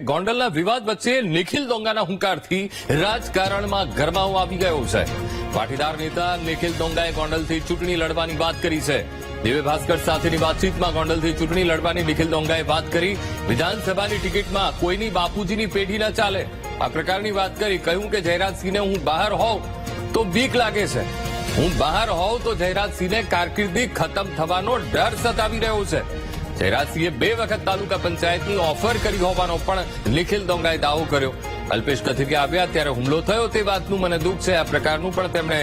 ગોંડલના વિવાદ વચ્ચે નિખિલ ડોંગાના હુંકારથી રાજકારણમાં ગરમાવો આવી ગયો છે. પાટીદાર નેતા નિખિલ ડોંગાએ ગોંડલથી ચૂંટણી લડવાની વાત કરી છે. દિવ્ય ભાસ્કર સાથેની વાતચીતમાં ગોંડલથી ચૂંટણી લડવાની નિખિલ ડોંગાએ વાત કરી. વિધાનસભાની ટિકિટમાં કોઈની બાપુજીની પેઢી ન ચાલે, આ પ્રકારની વાત કરી. કહ્યું કે જયરાજસિંહને હું બહાર હોઉં તો બીક લાગે છે. હું બહાર હોઉં તો જયરાજસિંહને કારકિર્દી ખતમ થવાનો ડર સતાવી રહ્યો છે. જયરાજસિંહે 2 વખત તાલુકા પંચાયતની ઓફર કરી હોવાનો પણ નિખિલ ડોંગાએ દાવો કર્યો. અલ્પેશ કથિરિયા આવ્યા ત્યારે હુમલો થયો તે વાતનું મને દુઃખ છે, આ પ્રકારનું પણ તેમણે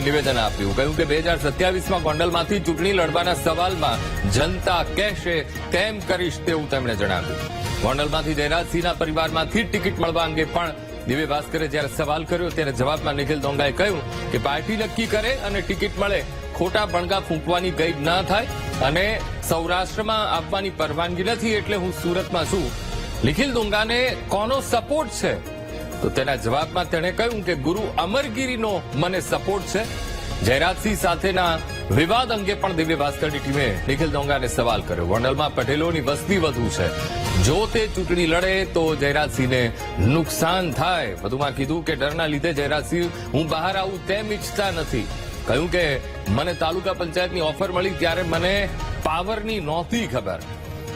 નિવેદન આપ્યું. કહ્યું કે 2027માં ગોંડલમાંથી ચૂંટણી લડવાના સવાલમાં જનતા કહેશે તેમ કરીશ તેવું તેમણે જણાવ્યું. ગોંડલમાંથી જયરાજસિંહના પરિવારમાંથી ટિકિટ મળવા અંગે પણ દિવ્ય ભાસ્કરે જ્યારે સવાલ કર્યો ત્યારે જવાબમાં નિખિલ ડોંગાએ કહ્યું કે પાર્ટી નક્કી કરે અને ટિકિટ મળે, ખોટા બણગા ફૂંકવાની ગઈ ન થાય અને સૌરાષ્ટ્રમાં આપવાની પરવાનગી નથી એટલે હું સુરતમાં છું. નિખિલ ડોંગાને કોનો સપોર્ટ છે? તો તેના જવાબમાં તેણે કહ્યું કે ગુરુ અમરગીરીનો મને સપોર્ટ છે. જયરાજસિંહ સાથેના વિવાદ અંગે પણ દિવ્ય ભાસ્કરની ટીમે નિખિલ ડોંગાને સવાલ કર્યો. ગોંડલમાં પટેલોની વસ્તી વધુ છે, જો તે ચૂંટણી લડે તો જયરાજસિંહને નુકસાન થાય. વધુમાં કીધું કે ડરના લીધે જયરાજસિંહ હું બહાર આવું તેમ ઈચ્છતા નથી. કહ્યું કે મને તાલુકા પંચાયતની ઓફર મળી ત્યારે મને પાવરની નહોતી ખબર.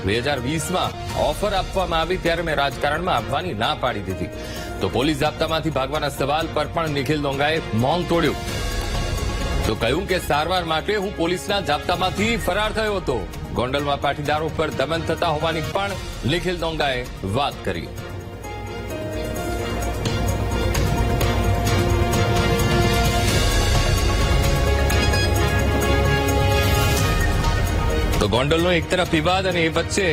2020માં ઓફર આપવામાં આવી ત્યારે મેં રાજકારણમાં આવવાની ના પાડી દીધી. તો પોલીસ જાપ્તામાંથી ભાગવાના સવાલ પર પણ નિખિલ ડોંગાએ મૌન તોડ્યું. તો કહ્યું કે સારવાર માટે હું પોલીસના જાપ્તામાંથી ફરાર થયો હતો. ગોંડલમાં પાટીદારો પર દમન થતા હોવાની પણ નિખિલ ડોંગાએ વાત કરી. તો ગોંડલનો એક તરફ વિવાદ અને એ વચ્ચે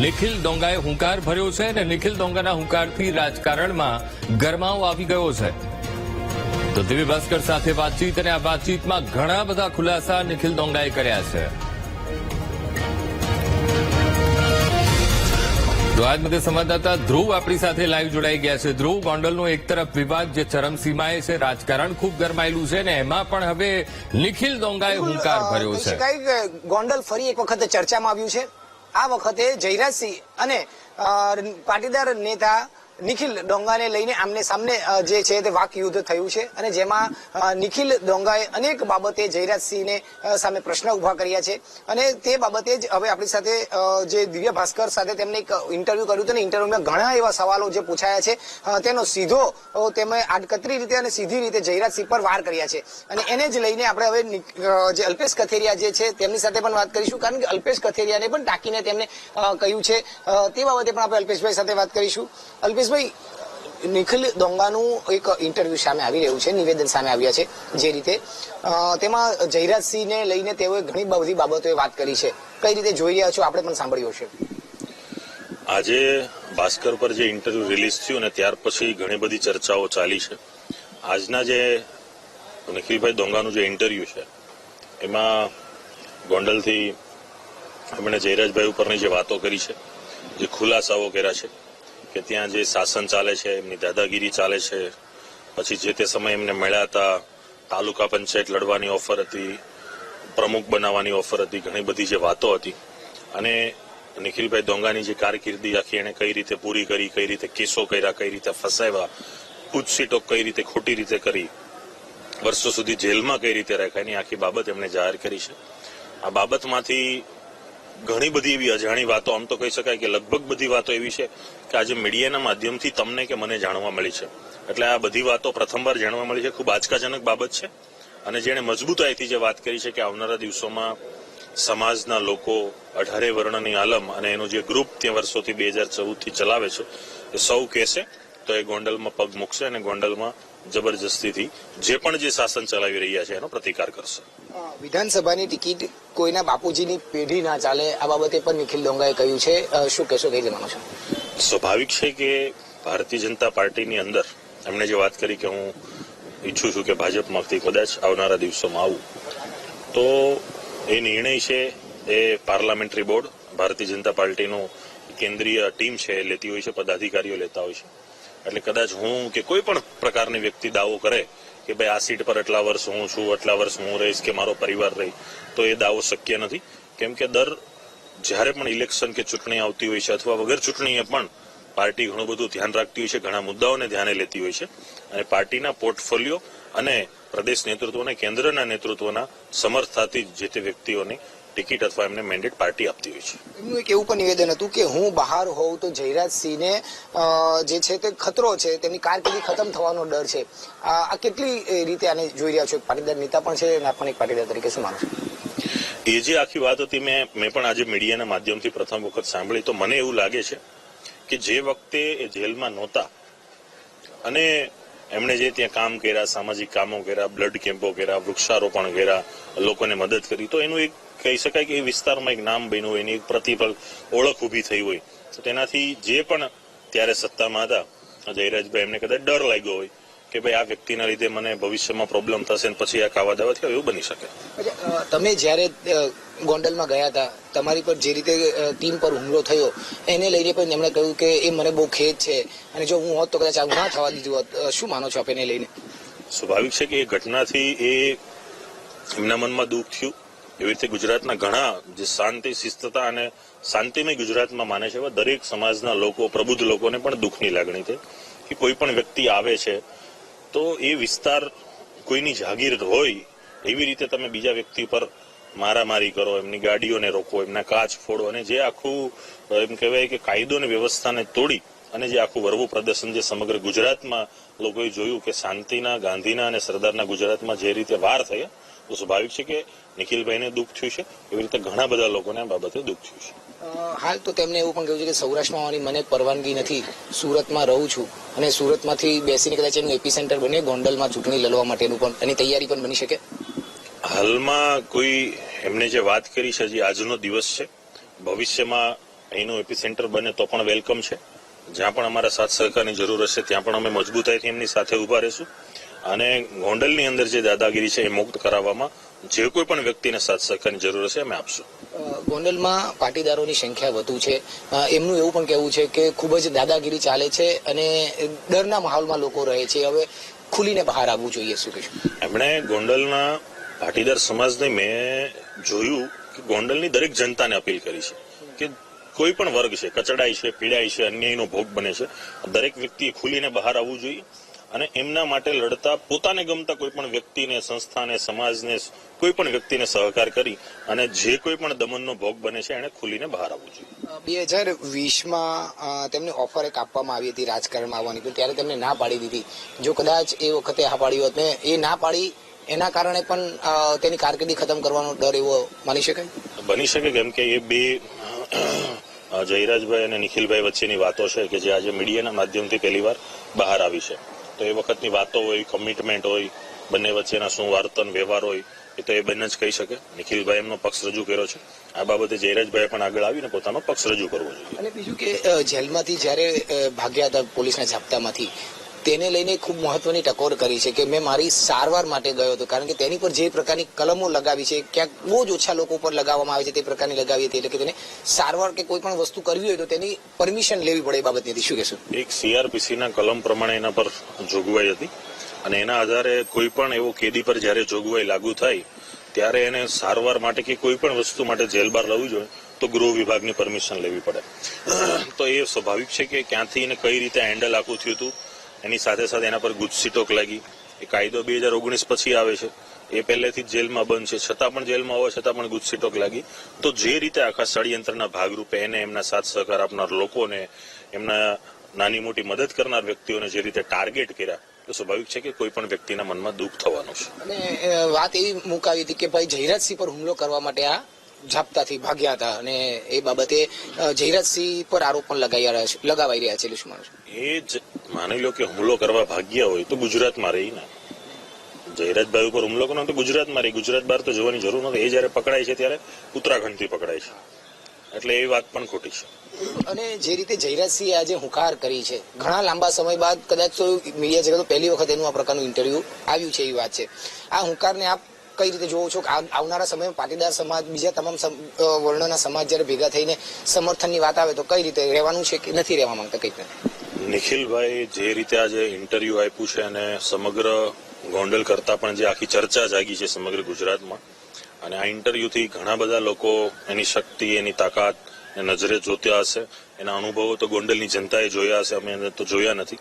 નિખિલ ડોંગાએ હુંકાર ભર્યો છે અને નિખિલ ડોંગાના હુંકારથી રાજકારણમાં ગરમાવો આવી ગયો છે. તો દિવ્ય ભાસ્કર સાથે વાતચીત અને આ વાતચીતમાં ઘણા બધા ખુલાસા નિખિલ ડોંગાએ કર્યા છે. તો આજ મુદ્દે સંવાદદાતા ધ્રુવ આપણી સાથે લાઈવ જોડાઈ ગયા છે. ધ્રુવ, ગોંડલનો એક તરફ વિવાદ જે ચરમસીમાએ છે, રાજકારણ ખૂબ ગરમાયેલું છે ને એમાં પણ હવે નિખિલ ડોંગાએ હુંકાર ભર્યો છે. ગોંડલ ફરી એક વખત ચર્ચામાં આવ્યું છે. આ વખતે જયરાજસિંહ અને પાટીદાર નેતા નિખિલ ડોંગાને લઈને આમને સામને જે છે તે વાક યુદ્ધ થયું છે અને જેમાં નિખિલ ડોંગાએ અનેક બાબતે જયરાજસિંહને સામે પ્રશ્ન ઉભા કર્યા છે અને તે બાબતે જ હવે આપણી સાથે જે દિવ્ય ભાસ્કર સાથે તેમને એક ઇન્ટરવ્યુ કર્યું હતું ને ઇન્ટરવ્યુમાં ઘણા એવા સવાલો જે પૂછાયા છે તેનો સીધો તેમણે આડકતરી રીતે અને સીધી રીતે જયરાજસિંહ પર વાર કર્યા છે અને એને જ લઈને આપણે હવે જે અલ્પેશ કથિરિયા જે છે તેમની સાથે પણ વાત કરીશું, કારણ કે અલ્પેશ કથિરિયાને પણ ટાંકીને તેમને કહ્યું છે તે બાબતે પણ આપણે અલ્પેશભાઈ સાથે વાત કરીશું. અલ્પેશભાઈ, નિખિલ ડોંગાનું એક ઇન્ટરવ્યુ સામે આવી રહ્યું છે, નિવેદન સામે આવ્યા છે જે રીતે તેમાં જયરાજસિંહને લઈને તેઓએ ઘણી બધી બાબતોએ વાત કરી છે. કઈ રીતે જોઈ રહ્યા છો? આપણે પણ સાંભળ્યું છે. આજે ભાસ્કર પર જે ઇન્ટરવ્યુ રિલીઝ થયું ને ત્યાર પછી ઘણી બધી ચર્ચાઓ ચાલી છે. આજના જે નિખિલભાઈ ડોંગાનું જે ઇન્ટરવ્યુ છે એમાં ગોંડલથી એમણે જયરાજભાઈ ઉપરની જે વાતો કરી છે, જે ખુલાસાઓ કર્યા છે કે ત્યાં જે શાસન ચાલે છે, એમની દાદાગીરી ચાલે છે, પછી જે તે સમયે એમને મળ્યા હતા, તાલુકા પંચાયત લડવાની ઓફર હતી, પ્રમુખ બનાવવાની ઓફર હતી, ઘણી બધી જે વાતો હતી અને નિખિલભાઈ ડોંગાની જે કારકિર્દી આખી એને કઈ રીતે પૂરી કરી, કઈ રીતે કેસો કર્યા, કઈ રીતે ફસાવ્યા, પૂછસીટો કઈ રીતે ખોટી રીતે કરી, વર્ષો સુધી જેલમાં કઈ રીતે રાખ્યા, એની આખી બાબત એમણે જાહેર કરી છે. આ બાબતમાંથી ઘણી બધી એવી અજાણી વાતો, આમ તો કહી શકાય કે લગભગ બધી વાતો એવી છે કે આજે મીડિયાના માધ્યમથી તમને કે મને જાણવા મળી છે. એટલે આ બધી વાતો પ્રથમવાર જાણવા મળી છે. ખૂબ આંચકાજનક બાબત છે અને જેણે મજબૂતાઈથી જે વાત કરી છે કે આવનારા દિવસોમાં સમાજના લોકો 18 વર્ણની આલમ અને એનું જે ગ્રુપ ત્યાં વર્ષોથી 2014થી ચલાવે છે એ સૌ કહેશે તો એ ગોંડલમાં પગ મૂકશે અને ગોંડલમાં જબરજસ્તીથી જે પણ જે શાસન ચલાવી રહ્યા છે એનો પ્રતિકાર કરશે. વિધાનસભાની ટિકિટ કોઈના બાપુજીની પેઢી ના ચાલે, આ બાબતે પણ નિખિલ ડોંગાએ કહ્યું છે. શું કહેશો, કઈ જવાનું છે? સ્વાભાવિક છે કે ભારતીય જનતા પાર્ટીની અંદર એમણે જે વાત કરી કે હું ઈચ્છું છું કે ભાજપમાંથી કદાચ આવનારા દિવસોમાં આવું, તો એ નિર્ણય છે એ પાર્લામેન્ટરી બોર્ડ, ભારતીય જનતા પાર્ટીનું કેન્દ્રીય ટીમ છે એ લેતી હોય છે, પદાધિકારીઓ લેતા હોય છે. એટલે કદાચ હું કે કોઈ પણ પ્રકારની વ્યક્તિ દાવો કરે કે ભાઈ આ સીટ પર એટલા વર્ષ હું છું, એટલા વર્ષ હું રહીશ કે મારો પરિવાર રહી, તો એ દાવો શક્ય નથી. કેમ કે જ્યારે પણ ઇલેક્શન કે ચૂંટણી આવતી હોય છે અથવા વગર ચૂંટણીએ પણ પાર્ટી ઘણું બધું ધ્યાન રાખતી હોય છે, ઘણા મુદ્દાઓને ધ્યાને લેતી હોય છે અને પાર્ટીના પોર્ટફોલિયો અને પ્રદેશ નેતૃત્વ અને કેન્દ્રના નેતૃત્વના સમર્થતાથી જે તે વ્યક્તિઓની ટિકિટ અથવા એમને મેન્ડેટ પાર્ટી આપતી હોય છે. એમનું એક એવું પણ નિવેદન હતું કે હું બહાર હોઉં તો જયરાજસિંહને જે છે તે ખતરો છે, તેમની કારકિર્દી ખતમ થવાનો ડર છે. આ કેટલી રીતે આને જોઈ રહ્યા છો? પાટીદાર નેતા પણ છે અને પણ એક પાટીદાર તરીકે શું માનો છો? એ જે આખી વાત હતી મેં પણ આજે મીડિયાના માધ્યમથી પ્રથમ વખત સાંભળી તો મને એવું લાગે છે કે જે વખતે એ જેલમાં નહોતા અને એમણે જે ત્યાં કામ કર્યા, સામાજિક કામો કર્યા, બ્લડ કેમ્પો કર્યા, વૃક્ષારોપણ કર્યા, લોકોને મદદ કરી, તો એનું એક કહી શકાય કે એ વિસ્તારમાં એક નામ બન્યું હોય, એની એક પ્રતિફળ ઓળખ ઉભી થઈ હોય. તો તેનાથી જે પણ ત્યારે સત્તામાં હતા જયરાજભાઈ, એમને કદાચ ડર લાગ્યો હોય કે ભાઈ આ વ્યક્તિના લીધે મને ભવિષ્યમાં પ્રોબ્લેમ થશે ને પછી આ ખાવા દાવા થયો, એવું બની શકે. તમે જયારે ગોંડલમાં ગયા હતા, તમારી પર જે રીતે ટીમ પર હુમલો થયો એને લઈને પણ એમણે કહ્યું કે એ મને બહુ ખેદ છે અને જો હું હોત તો કદાચ આવું ના થવા દીધું હોત. શું માનો છો આપ એને લઈને? સ્વાભાવિક છે કે એ ઘટનાથી એ એમના મનમાં દુઃખ થયું. એવી રીતે ગુજરાતના ઘણા જે શાંતિ, શિસ્તતા અને શાંતિમય ગુજરાતમાં માને છે એવા દરેક સમાજના લોકો, પ્રબુદ્ધ લોકોને પણ દુઃખની લાગણી થઈ કે કોઈ પણ વ્યક્તિ આવે છે તો એ વિસ્તાર કોઈની જાગીર હોય એવી રીતે તમે બીજા વ્યક્તિ પર મારામારી કરો, એમની ગાડીઓને રોકો, એમના કાચ ફોડો અને જે આખું એમ કહેવાય કે કાયદો અને વ્યવસ્થાને તોડી અને જે આખું વરવું પ્રદર્શન જે સમગ્ર ગુજરાતમાં લોકોએ જોયું કે શાંતિના, ગાંધીના અને સરદારના ગુજરાતમાં જે રીતે વાર થયા, તો સ્વાભાવિક છે કે નિખિલભાઈને દુઃખ થયું છે. એવી રીતે ઘણા બધા લોકોને આ બાબતે દુઃખ થયું છે. હાલ તો તેમને એવું પણ કહ્યું છે કે સૌરાષ્ટ્રમાં આવવાની મને પરવાનગી નથી, સુરતમાં રહું છું અને સુરતમાંથી બેસીને કદાચ એનું એપી બને ગોંડલમાં ચૂંટણી લડવા માટેનું પણ એની તૈયારી પણ બની શકે. હાલમાં કોઈ એમને જે વાત કરી છે, હજી આજનો દિવસ છે, ભવિષ્યમાં અહીંનું એપી બને તો પણ વેલકમ છે. જ્યાં પણ અમારા સાથ સહકારની જરૂર હશે ત્યાં પણ અમે મજબૂતાઈથી એમની સાથે ઉભા રહીશું અને ગોંડલની અંદર જે દાદાગીરી છે એ મુક્ત કરાવવામાં જે કોઈ પણ વ્યક્તિને સાથ સહકારની જરૂર હશે અમે આપશું. ગોંડલમાં પાટીદારોની સંખ્યા વધુ છે, એમનું એવું પણ કહેવું છે કે ખૂબ જ દાદાગીરી ચાલે છે અને ડરના માહોલમાં લોકો રહે છે. હવે ખુલીને બહાર આવવું જોઈએ, શું કહેશું? એમણે ગોંડલના પાટીદાર સમાજને મેં જોયું કે ગોંડલની દરેક જનતાને અપીલ કરી છે કે કોઈ પણ વર્ગ છે, કચડાય છે, પીડાય છે, અન્યાયનો ભોગ બને છે, દરેક વ્યક્તિએ ખુલીને બહાર આવવું જોઈએ અને એમના માટે લડતા પોતાને ગમતા કોઈ પણ વ્યક્તિને, સંસ્થાને, સમાજને, કોઈ પણ વ્યક્તિને સહકાર કરી અને જે કોઈ પણ દમનનો ભોગ બને છે એને ખુલીને બહાર આવવું જોઈએ. 2020માં તેમને ઓફર એક આપવામાં આવી હતી રાજકારણમાં આવવાની, પણ ત્યારે તેમને ના પાડી દીધી. જો કદાચ એ વખતે હા પાડી હોત ને એ ના પાડી એના કારણે પણ તેની કારકિર્દી ખતમ કરવાનો ડર એવો માની શકાય? બની શકે, કેમ કે એ બે જયરાજભાઈ અને નિખિલભાઈ વચ્ચેની વાતો છે કે જે આજે મીડિયાના માધ્યમથી પહેલીવાર બહાર આવી છે. તો એ વખતની વાતો હોય, કમિટમેન્ટ હોય, બંને વચ્ચેના શું વર્તન વ્યવહાર હોય એ તો એ બંને જ કહી શકે. નિખિલભાઈ એમનો પક્ષ રજૂ કર્યો છે, આ બાબતે જયરાજભાઈ પણ આગળ આવીને પોતાનો પક્ષ રજૂ કરવો જોઈએ. અને બીજું કે જેલમાંથી જયારે ભાગ્યા હતા પોલીસના ઝાપટામાંથી, તેને લઈને ખૂબ મહત્વની ટકોર કરી છે કે મેં મારી સારવાર માટે ગયો હતો, કારણ કે તેની પર જે પ્રકારની કલમો લગાવી છે ક્યાંક બહુ જ ઓછા લોકો પર લગાવવામાં આવે છે તે પ્રકારની લગાવી હતી. એટલે કે તેને સારવાર કે કોઈ પણ વસ્તુ કરવી હોય તો તેની પરમિશન લેવી પડે. એ બાબતની હતી, શું કહેશું? એક સીઆરપીસીના કલમ પ્રમાણે એના પર જોગવાઈ હતી અને એના આધારે કોઈ પણ એવો કેદી પર જયારે જોગવાઈ લાગુ થાય ત્યારે એને સારવાર માટે કે કોઈ પણ વસ્તુ માટે જેલ બહાર રહેવું જોઈએ તો ગૃહ વિભાગની પરમિશન લેવી પડે. તો એ સ્વાભાવિક છે કે ક્યાંથી એને કઈ રીતે હેન્ડલ આખું થયું હતું, એની સાથે સાથે એના પર ગુજસીટોક લાગી. એ કાયદો 2019 પછી આવે છે, એ પહેલેથી જ જેલમાં બંધ છે, છતાં પણ જેલમાં હોવા છતાં પણ ગુજસીટોક લાગી. તો જે રીતે આખા ષડયંત્રના ભાગરૂપે એને એમના સાથ સહકાર આપનાર લોકોને, એમના નાની મોટી મદદ કરનાર વ્યક્તિઓને જે રીતે ટાર્ગેટ કર્યા, તો સ્વાભાવિક છે કે કોઈ પણ વ્યક્તિના મનમાં દુઃખ થવાનું છે. અને વાત એવી મુકાવી હતી કે ભાઈ જયરાજસિંહ પર હુમલો કરવા માટે આ ઝાપટાથી ભાગ્યા હતા અને એ બાબતે જયરાજસિંહ પર આરોપ પણ લગાવાઈ રહ્યા છે. શું માનો છો? એ જ માની લો કે હુમલો કરવા ભાગ્યા હોય તો ગુજરાતમાં રહી ને, જયરાજભાઈ ઉપર હુમલો કરવાનો તો ગુજરાતમાં રહી, ગુજરાત બહાર તો જવાની જરૂર નથી. એ જયારે પકડાય છે ત્યારે ઉત્તરાખંડથી પકડાય છે, એટલે એ વાત પણ ખોટી છે. અને જે રીતે જયરાજસિંહે આજે હુંકાર કરી છે, ઘણા લાંબા સમય બાદ કદાચ તો મીડિયા જગત પહેલી વખત એનું આ પ્રકારનું ઇન્ટરવ્યુ આવ્યું છે, એવી વાત છે. આ હુંકારને આપ કઈ રીતે જોવો છો? આવનારા સમયમાં પાટીદાર સમાજ, બીજા તમામ વર્ણોના સમાજ જયારે ભેગા થઈને સમર્થનની વાત આવે તો કઈ રીતે રહેવાનું છે કે નથી રહેવા માંગતા? કઈ રીતે? નિખિલભાઈ જે રીતે આજે ઇન્ટરવ્યુ આપ્યું છે અને સમગ્ર ગોંડલ કરતા પણ જે આખી ચર્ચા જાગી છે સમગ્ર ગુજરાતમાં, અને આ ઇન્ટરવ્યુથી ઘણા બધા લોકો એની શક્તિ, એની તાકાત નજરે જોતા હશે, એના અનુભવો તો ગોંડલની જનતાએ જોયા હશે, અમે તો જોયા નથી.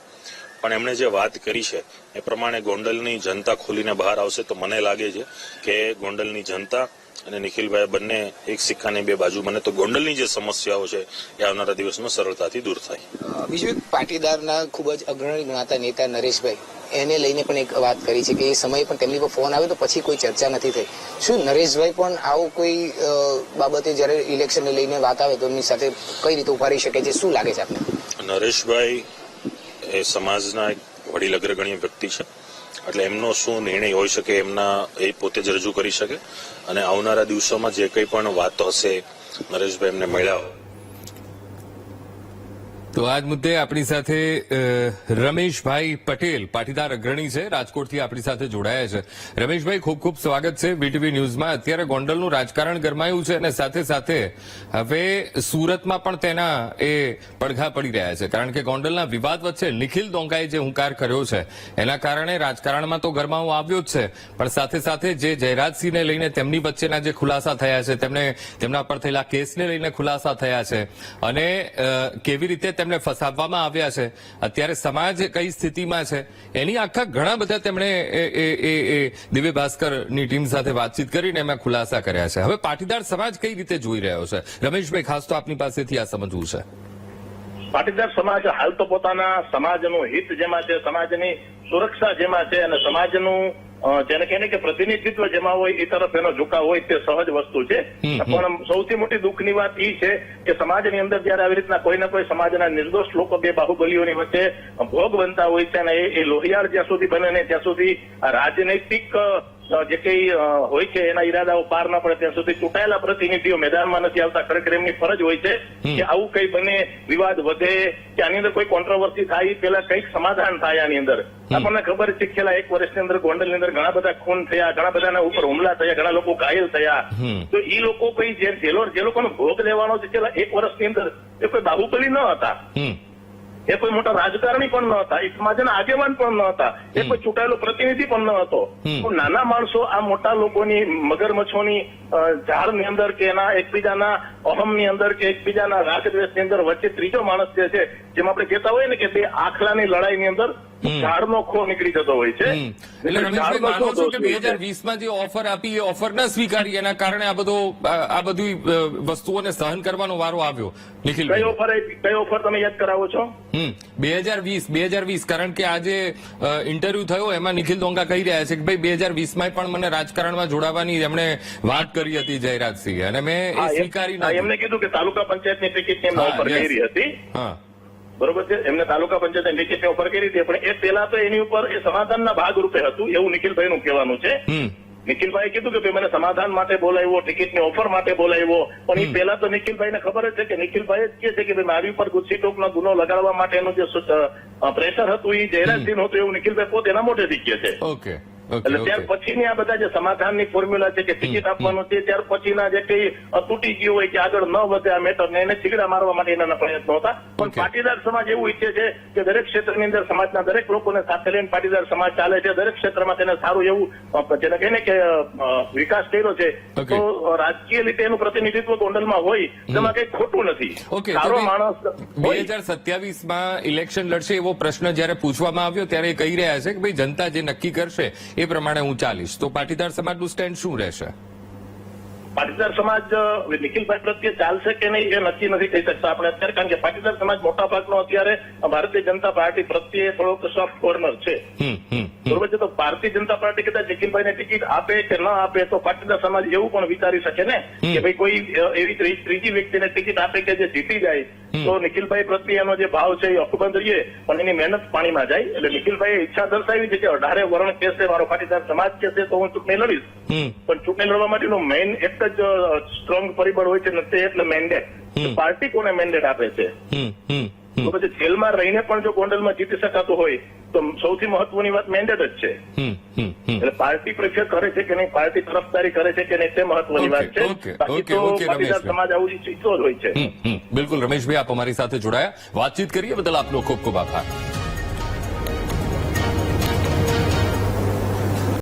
પણ એમણે જે વાત કરી છે એ પ્રમાણે ગોંડલની જનતા ખોલીને બહાર આવશે તો મને લાગે છે કે ગોંડલની જનતા અને નિખિલભાઈ બંને એક સિક્કાની બે બાજુ. મને તો ગોંડલની જે સમસ્યાઓ છે એ આવનારા દિવસમાં સરળતાથી દૂર થાય. બીજું એક પાટીદારના ખૂબ જ અગ્રણી ગણાતા નેતા નરેશભાઈ, એને લઈને પણ એક વાત કરી છે કે એ સમયે પણ તેમની પર ફોન આવ્યો તો પછી કોઈ ચર્ચા નથી થઈ. શું નરેશભાઈ પણ આવું કોઈ બાબતે જયારે ઇલેક્શનને લઈને વાત આવે તો એમની સાથે કઈ રીતે ઉભા રહી શકે છે, શું લાગે છે આપને? નરેશભાઈ એ સમાજના એક વડીલ અગ્રગણ્ય વ્યક્તિ છે, એટલે એમનો શું નિર્ણય હોઈ શકે એમના એ પોતે જ રજૂ કરી શકે. અને આવનારા દિવસોમાં જે કંઈ પણ વાતો હશે નરેશભાઈ એમને મળ્યા. તો આજ મુદ્દે આપણી સાથે રમેશભાઈ પટેલ, પાટીદાર અગ્રણી છે, રાજકોટથી આપણી સાથે જોડાયા છે. રમેશભાઈ, ખૂબ ખૂબ સ્વાગત છે વીટીવી ન્યૂઝમાં. અત્યારે ગોંડલનું રાજકારણ ગરમાયું છે અને સાથે સાથે હવે સુરતમાં પણ તેના એ પડઘા પડી રહ્યા છે, કારણ કે ગોંડલના વિવાદ વચ્ચે નિખિલ ડોંગાએ જે હુંકાર કર્યો છે એના કારણે રાજકારણમાં તો ગરમાવો આવ્યો જ છે, પણ સાથે સાથે જે જયરાજસિંહને લઈને તેમની વચ્ચેના જે ખુલાસા થયા છે, તેમના પર થયેલા કેસને લઈને ખુલાસા થયા છે અને કેવી રીતે તેમને ફસાવવામાં આવ્યા છે, અત્યારે સમાજ કઈ સ્થિતિમાં છે, એની આખા ઘણા બધા તેમણે દિવ્ય ભાસ્કરની ટીમ સાથે વાતચીત કરીને એમાં ખુલાસા કર્યા છે. હવે પાટીદાર સમાજ કઈ રીતે જોઈ રહ્યો છે? રમેશભાઈ, ખાસ તો આપની પાસેથી આ સમજવું છે. પાટીદાર સમાજ હાલ તો પોતાના સમાજનું હિત જેમાં છે, સમાજની સુરક્ષા જેમાં છે અને સમાજનું જેને કહે કે પ્રતિનિધિત્વ જેમાં હોય એ તરફ એનો ઝુકાવ હોય તે સહજ વસ્તુ છે. પણ સૌથી મોટી દુઃખની વાત એ છે કે સમાજની અંદર જયારે આવી રીતના કોઈ ને કોઈ સમાજના નિર્દોષ લોકો બે બાહુબલીઓની વચ્ચે ભોગ બનતા હોય છે અને એ લોહિયાળ જ્યાં સુધી બને ને ત્યાં સુધી રાજનૈતિક જે કઈ હોય છે એના ઈરાદાઓ પાર ન પડે ત્યાં સુધી ચૂંટાયેલા પ્રતિનિધિઓ મેદાનમાં નથી આવતા. ખરેખર એમની ફરજ હોય છે કે આવું કઈ બને, વિવાદ વધે કે આની અંદર કોઈ કોન્ટ્રોવર્સી થાય પેલા કઈક સમાધાન થાય. આની અંદર આપણને ખબર છે કે છેલ્લા 1 વર્ષની અંદર ગોંડલની અંદર ઘણા બધા ખૂન થયા, ઘણા બધાના ઉપર હુમલા થયા, ઘણા લોકો ઘાયલ થયા. તો એ લોકો કોઈ જે લોકોનો ભોગ લેવાનો છે છેલ્લા 1 વર્ષની અંદર એ કોઈ બાહુબલી ન હતા, એ કોઈ મોટા રાજકારણી પણ ન હતા, એ સમાજના આગેવાન પણ ન હતા, એ કોઈ ચૂંટાયેલો પ્રતિનિધિ પણ ન હતો. તો નાના માણસો આ મોટા લોકોની મગરમચ્છોની ઝાડની અંદર કે એના એકબીજાના અહમની અંદર કે એકબીજાના રાગદ્વેષની અંદર વચ્ચે ત્રીજો માણસ જે છે, જેમ આપણે કહેતા હોય ને કે બે આખલાની લડાઈની અંદર ઝાડનો ખો નીકળી જતો હોય છે. એટલે રમેશભાઈ, માનો છો કે 2020માં જે ઓફર આપી એ ઓફર ન સ્વીકારી, એના કારણે આ બધી વસ્તુઓને સહન કરવાનો વારો આવ્યો? નિખિલ, કઈ ઓફર તમે યાદ કરાવો છો? 2020, કારણ કે આજે ઇન્ટરવ્યુ થયો એમાં નિખિલ ડોંગા કહી રહ્યા છે કે ભાઈ 2020માં પણ મને રાજકારણમાં જોડાવાની એમણે વાત કરી હતી જયરાજસિંહે, અને મેં એ સ્વીકારી નથી. એમને કીધું કે તાલુકા પંચાયતની ટિકિટ એમને ઓફર કરી હતી. બરોબર છે, એમને તાલુકા પંચાયતની ટિકિટની ઓફર કરી હતી, પણ એ પેલા તો એની ઉપર એ સમાધાનના ભાગરૂપે હતું એવું નિખિલભાઈનું કહેવાનું છે. નિખિલભાઈ કીધું કે ભાઈ મને સમાધાન માટે બોલાવ્યો, ટિકિટની ઓફર માટે બોલાવ્યો, પણ એ પેલા તો નિખિલભાઈને ખબર જ છે કે નિખિલભાઈ જ કહે છે કે ભાઈ મારી ઉપર ગુસ્સીટોકનો ગુનો લગાડવા માટેનું જે પ્રેશર હતું એ જયરાજસિંહ હતું એવું નિખિલભાઈ પોતે એના મોઢેથી કહે છે. ઓકે, એટલે ત્યાર પછીની આ બધા જે સમાધાનની ફોર્મ્યુલા છે કે ટિકિટ આપવાનું છે, ત્યાર પછીના જે કઈ તૂટી ગયું હોય કે આગળ ન વધે આ મેટરને એને છીગડા મારવા માટે એના પ્રયત્નો હતા. પણ પાટીદાર સમાજ એવું ઈચ્છે છે કે દરેક ક્ષેત્રની અંદર સમાજના દરેક લોકોને સાથે લઈને પાટીદાર સમાજ ચાલે છે. દરેક ક્ષેત્રમાં તેને સારું એવું જેને કહીને કે વિકાસ કર્યો છે, તો રાજકીય રીતે એનું પ્રતિનિધિત્વ ગોંડલમાં હોય તેમાં કઈ ખોટું નથી. સારો માણસ 2027માં ઇલેક્શન લડશે એવો પ્રશ્ન જયારે પૂછવામાં આવ્યો ત્યારે એ કહી રહ્યા છે કે ભાઈ જનતા જે નક્કી કરશે એ પ્રમાણે હું ચાલીશ. તો પાટીદાર સમાજનું સ્ટેન્ડ શું રહેશે? પાટીદાર સમાજ નિખિલભાઈ પ્રત્યે ચાલશે કે નહીં એ નક્કી નથી કહી શકતા આપણે અત્યારે, કારણ કે પાટીદાર સમાજ મોટા ભાગનો અત્યારે ભારતીય જનતા પાર્ટી પ્રત્યે થોડોક સોફ્ટ કોર્નર છે. બરોબર છે, તો ભારતીય જનતા પાર્ટી કદાચ નિખિલભાઈને ટિકિટ આપે કે ન આપે તો પાટીદાર સમાજ એવું પણ વિચારી શકે ને કે ભાઈ કોઈ એવી ત્રીજી વ્યક્તિને ટિકિટ આપે કે જે જીતી જાય તો નિખિલભાઈ પ્રત્યે એનો જે ભાવ છે એ અકબંધ રહીએ પણ એની મહેનત પાણીમાં જાય. એટલે નિખિલભાઈએ ઈચ્છા દર્શાવી છે કે 18 વર્ણ કહેશે મારો પાટીદાર સમાજ કહેશે તો હું ચૂંટણી લડીશ, પણ ચૂંટણી લડવા માટેનું મેઇન એક જ સ્ટ્રોંગ પરિબળ હોય છે નથી એટલે મેન્ડેટ. પાર્ટી કોને મેન્ડેટ આપે છે? તો પછી જેલમાં રહીને પણ જો ગોંડલમાં જીતી શકાતું હોય તો સૌથી મહત્વની વાત મેન્ડેટ જ છે. એટલે પાર્ટી પ્રેફર કરે છે કે નહીં, પાર્ટી તરફદારી કરે છે કે નહીં તે મહત્વની વાત છે. બાકી તો પાટીદાર સમાજ આવું ઈચ્છતો જ હોય છે. બિલકુલ રમેશભાઈ, આપ અમારી સાથે જોડાયા, વાતચીત કરીએ બદલ આપનો ખૂબ ખૂબ આભાર.